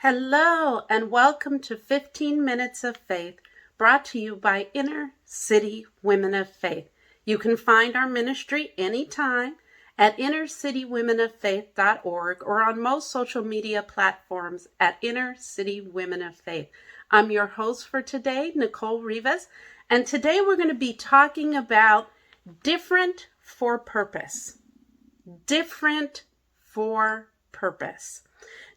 Hello, and welcome to 15 Minutes of Faith, brought to you by Inner City Women of Faith. You can find our ministry anytime at innercitywomenoffaith.org or on most social media platforms at Inner City Women of Faith. I'm your host for today, Nicole Rivas, and today we're going to be talking about different for purpose. Different for purpose.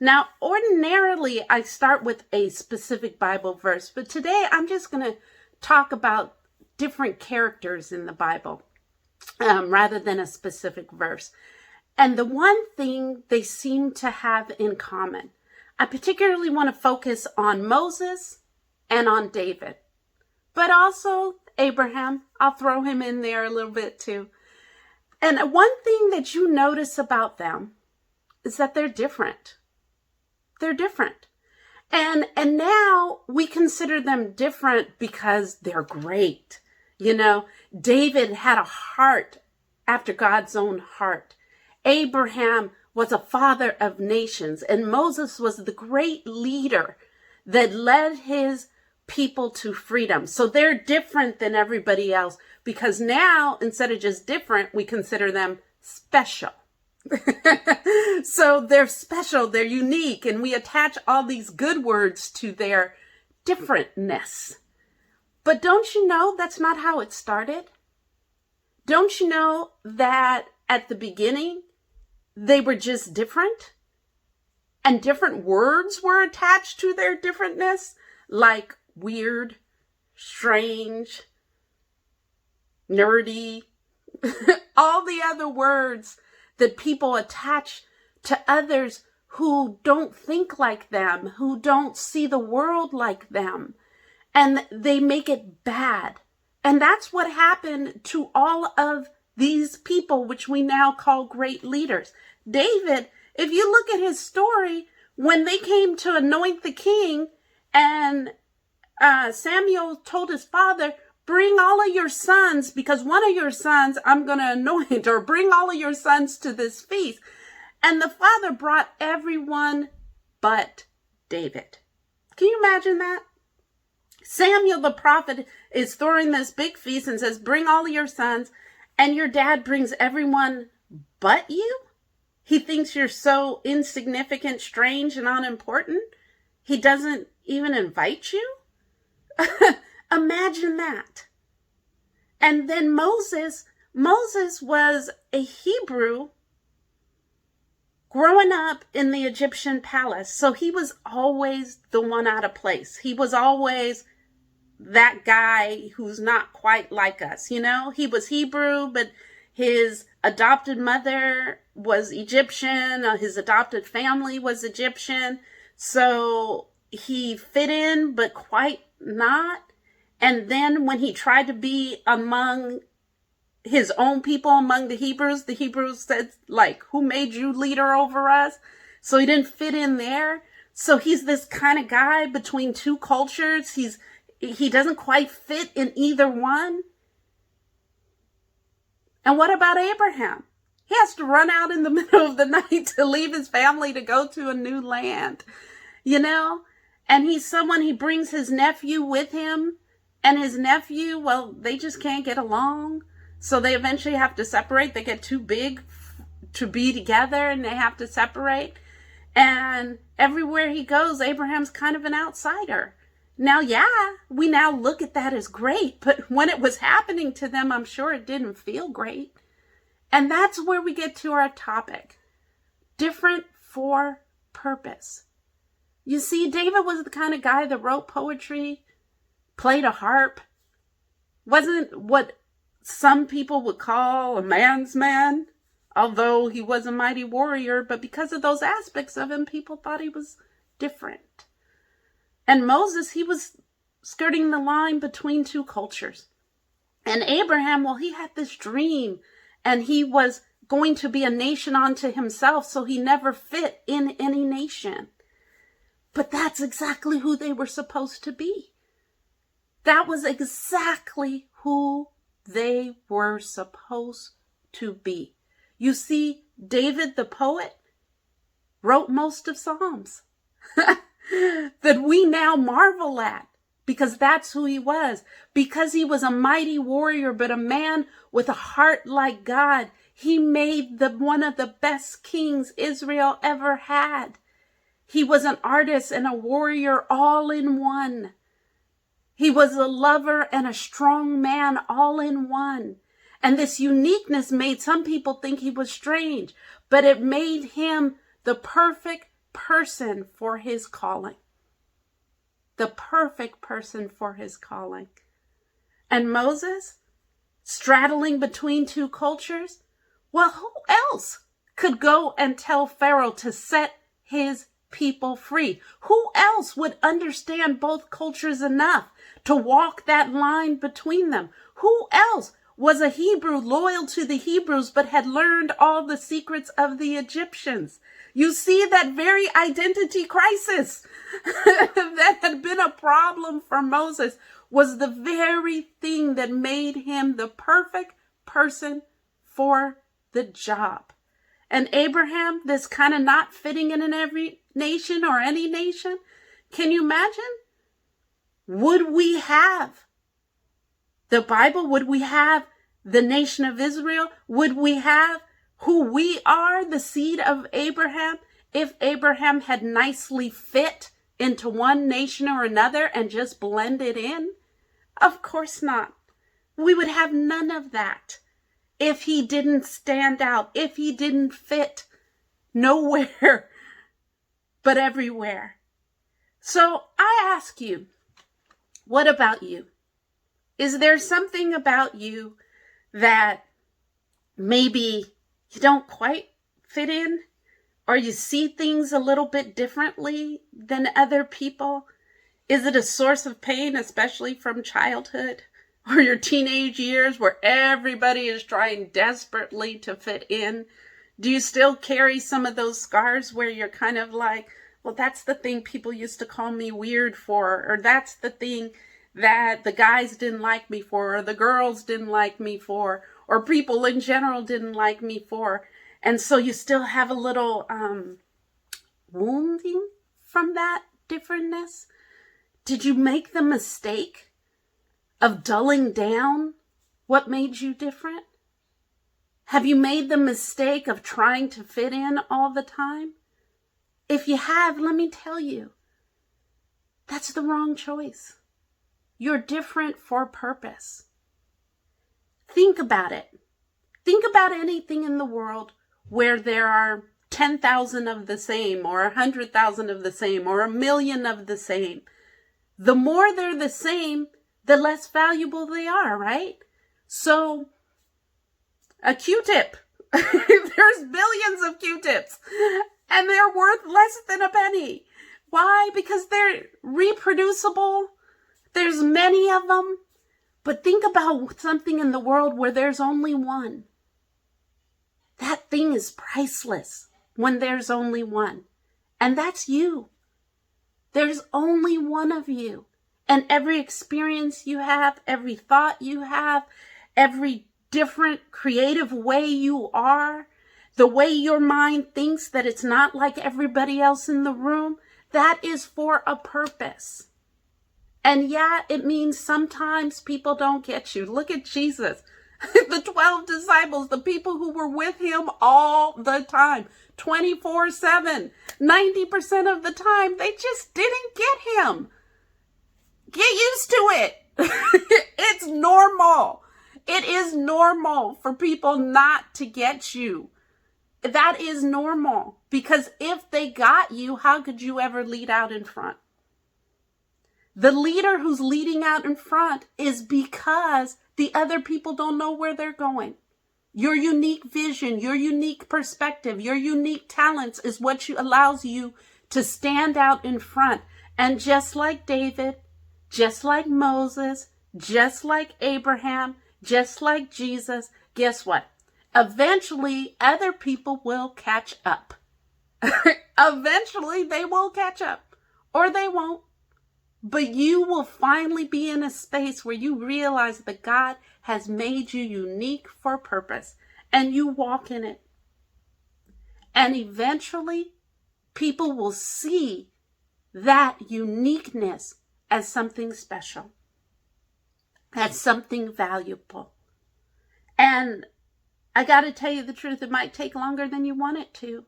Now, ordinarily, I start with a specific Bible verse, but today I'm just going to talk about different characters in the Bible rather than a specific verse. And the one thing they seem to have in common, I particularly want to focus on Moses and on David, but also Abraham. I'll throw him in there a little bit too. And one thing that you notice about them is that they're different. They're different. And now we consider them different because they're great. You know, David had a heart after God's own heart. Abraham was a father of nations, and Moses was the great leader that led his people to freedom. So they're different than everybody else because now, instead of just different, we consider them special. So they're special, they're unique, and we attach all these good words to their differentness. But don't you know that's not how it started? Don't you know that at the beginning they were just different? And different words were attached to their differentness, like weird, strange, nerdy, all the other words that people attach to others who don't think like them, who don't see the world like them, and they make it bad. And that's what happened to all of these people, which we now call great leaders. David, if you look at his story, when they came to anoint the king and Samuel told his father, bring all of your sons, because one of your sons I'm going to anoint, or bring all of your sons to this feast. And the father brought everyone but David. Can you imagine that? Samuel the prophet is throwing this big feast and says, bring all of your sons, and your dad brings everyone but you? He thinks you're so insignificant, strange, and unimportant. He doesn't even invite you? Imagine that. And then Moses was a Hebrew growing up in the Egyptian palace. So he was always the one out of place. He was always that guy who's not quite like us. You know, he was Hebrew, but his adopted mother was Egyptian. His adopted family was Egyptian. So he fit in, but quite not. And then when he tried to be among his own people, among the Hebrews said, like, who made you leader over us? So he didn't fit in there. So he's this kind of guy between two cultures. He doesn't quite fit in either one. And what about Abraham? He has to run out in the middle of the night to leave his family to go to a new land, you know? And he's someone, he brings his nephew with him. And his nephew, well, they just can't get along. So they eventually have to separate. They get too big to be together and they have to separate. And everywhere he goes, Abraham's kind of an outsider. Now, yeah, we now look at that as great. But when it was happening to them, I'm sure it didn't feel great. And that's where we get to our topic. Different for purpose. You see, David was the kind of guy that wrote poetry, played a harp, wasn't what some people would call a man's man, although he was a mighty warrior, but because of those aspects of him, people thought he was different. And Moses, he was skirting the line between two cultures. And Abraham, well, he had this dream, and he was going to be a nation unto himself, so he never fit in any nation. But that's exactly who they were supposed to be. That was exactly who they were supposed to be. You see, David the poet wrote most of Psalms. that we now marvel at, because that's who he was. Because he was a mighty warrior, but a man with a heart like God, he made one of the best kings Israel ever had. He was an artist and a warrior all in one. He was a lover and a strong man all in one. And this uniqueness made some people think he was strange, but it made him the perfect person for his calling. The perfect person for his calling. And Moses, straddling between two cultures, well, who else could go and tell Pharaoh to set his people free? Who else would understand both cultures enough to walk that line between them? Who else was a Hebrew loyal to the Hebrews but had learned all the secrets of the Egyptians? You see, that very identity crisis that had been a problem for Moses was the very thing that made him the perfect person for the job. And Abraham, this kind of not fitting in every nation or any nation, can you imagine? Would we have the Bible? Would we have the nation of Israel? Would we have who we are, the seed of Abraham, if Abraham had nicely fit into one nation or another and just blended in? Of course not. We would have none of that if he didn't stand out, if he didn't fit nowhere but everywhere. So I ask you, what about you? Is there something about you that maybe you don't quite fit in, or you see things a little bit differently than other people? Is it a source of pain, especially from childhood or your teenage years, where everybody is trying desperately to fit in? Do you still carry some of those scars where you're kind of like, well, that's the thing people used to call me weird for, or that's the thing that the guys didn't like me for, or the girls didn't like me for, or people in general didn't like me for. And so you still have a little wounding from that differentness. Did you make the mistake of dulling down what made you different? Have you made the mistake of trying to fit in all the time? If you have, let me tell you, that's the wrong choice. You're different for purpose. Think about it. Think about anything in the world where there are 10,000 of the same, or 100,000 of the same, or 1,000,000 of the same. The more they're the same, the less valuable they are, right? So, a Q-tip. There's billions of Q-tips, and they're worth less than a penny. Why? Because they're reproducible. There's many of them. But think about something in the world where there's only one. That thing is priceless when there's only one. And that's you. There's only one of you. And every experience you have, every thought you have, every different creative way you are, the way your mind thinks that it's not like everybody else in the room, that is for a purpose. And yeah, it means sometimes people don't get you. Look at Jesus. The 12 disciples, the people who were with him all the time, 24/7, 90% of the time, they just didn't get him. Get used to it. It's normal. It is normal for people not to get you. That is normal, because if they got you, how could you ever lead out in front? The leader who's leading out in front is because the other people don't know where they're going. Your unique vision, your unique perspective, your unique talents is what allows you to stand out in front. And just like David, just like Moses, just like Abraham, just like Jesus, guess what? Eventually, other people will catch up. Eventually, they will catch up, or they won't. But you will finally be in a space where you realize that God has made you unique for purpose, and you walk in it. And eventually, people will see that uniqueness as something special, as something valuable. And I got to tell you the truth, it might take longer than you want it to.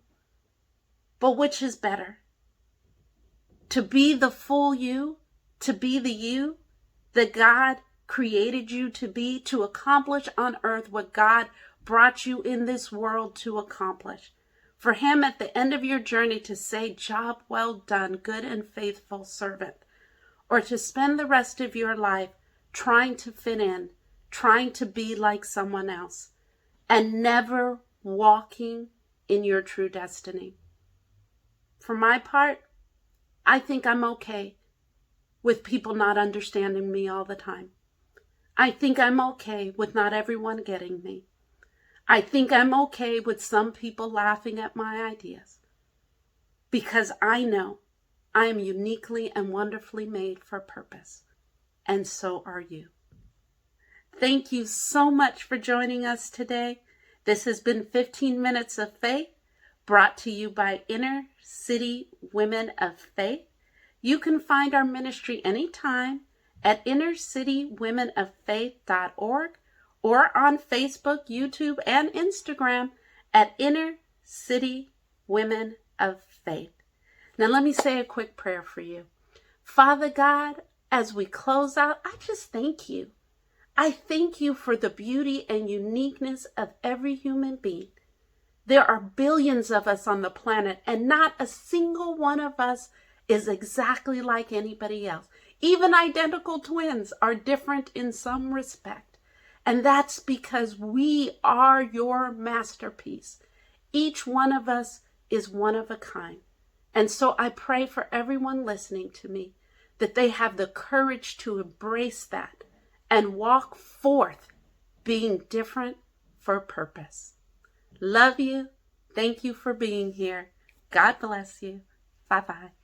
But which is better? To be the full you, to be the you that God created you to be, to accomplish on earth what God brought you in this world to accomplish. For him at the end of your journey to say, job well done, good and faithful servant. Or to spend the rest of your life trying to fit in, trying to be like someone else, and never walking in your true destiny. For my part, I think I'm okay with people not understanding me all the time. I think I'm okay with not everyone getting me. I think I'm okay with some people laughing at my ideas. Because I know I am uniquely and wonderfully made for purpose. And so are you. Thank you so much for joining us today. This has been 15 Minutes of Faith, brought to you by Inner City Women of Faith. You can find our ministry anytime at innercitywomenoffaith.org or on Facebook, YouTube, and Instagram at Inner City Women of Faith. Now let me say a quick prayer for you. Father God, as we close out, I just thank you. I thank you for the beauty and uniqueness of every human being. There are billions of us on the planet, and not a single one of us is exactly like anybody else. Even identical twins are different in some respect. And that's because we are your masterpiece. Each one of us is one of a kind. And so I pray for everyone listening to me that they have the courage to embrace that and walk forth being different for purpose. Love you. Thank you for being here. God bless you. Bye-bye.